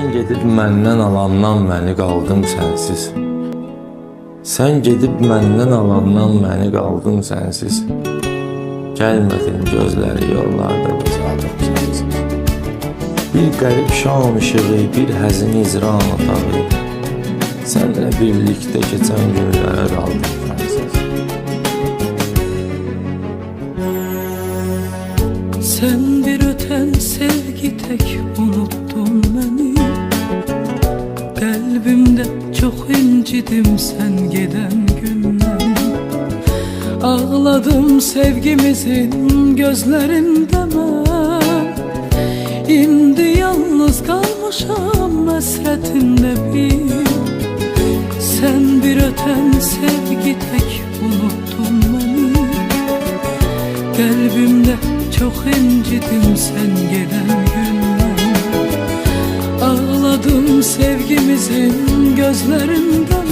Sən gedib məndən alandan məni qaldım sənsiz. Sən gedib məndən alandan məni qaldım sənsiz. Gəlmədin gözləri yollarda uzaldım sənsiz. Bir qərib şam işığı, bir həzin izran otağı. Sənlə birlikdə keçən günlərə qaldım sənsiz. Sen bir öten sevgi tek unuttun beni. Kalbimde çok incidim sen giden günden. Ağladım sevgimizin gözlerinde ben. İndi yalnız kalmışam hasretinde bir. Sen bir öten sevgi tek unuttun beni. Kalbimde çok incidim sen gelen günden. Ağladım sevgimizin gözlerinden.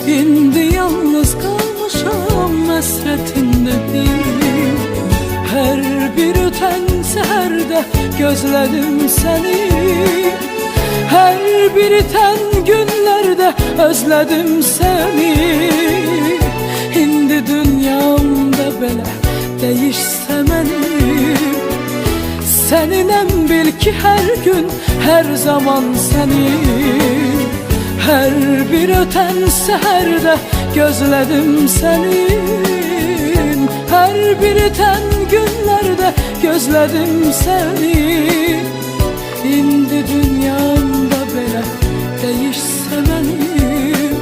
İndi yalnız kalmışam hasretinde değil. Her bir öten seherde gözledim seni. Her bir iten günlerde özledim seni. İndi dünyamda belə değişse benim. Seninem bil ki her gün her zaman senin. Her bir öten seherde gözledim senin. Her bir iten günlerde gözledim seni. İndi dünyamda belə değişse benim.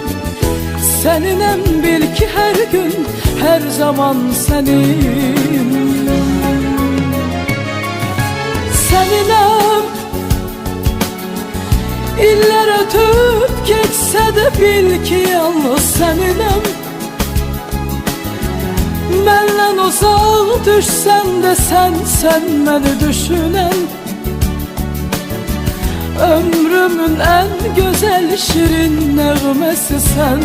Seninem bil ki her gün her zaman senin. Seninem iller ötüp geçse de bil ki yalnız seninem. Benden uzak düşsen de sen beni düşünen. Ömrümün en güzel şirin nəğməsi sen.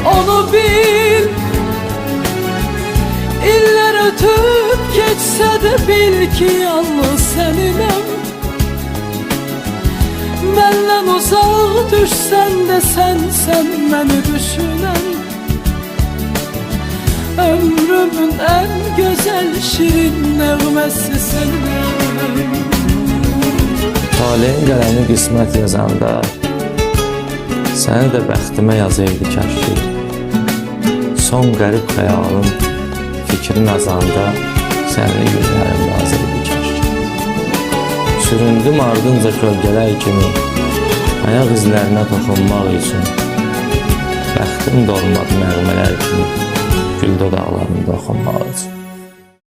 Onu bil, iller ötüp geçse de bil ki yalnız seninem. Benden uzak düşsen de sen beni düşünen. Ömrümün en güzel şirin nəğməsi senin. Talehin qələmi qismət yazanda səni də bəxtimə yazaydı kəşki. Son qərib xəyalım fikrin azanda sənli günlərim lazımdı kəşki. Süründüm ardınca kölgələr kimi ayaq izlərinə toxunmaq üçün. Bəxtim dolmadı nəğmələr kimi gül dodaqlarında oxunmaq üçün.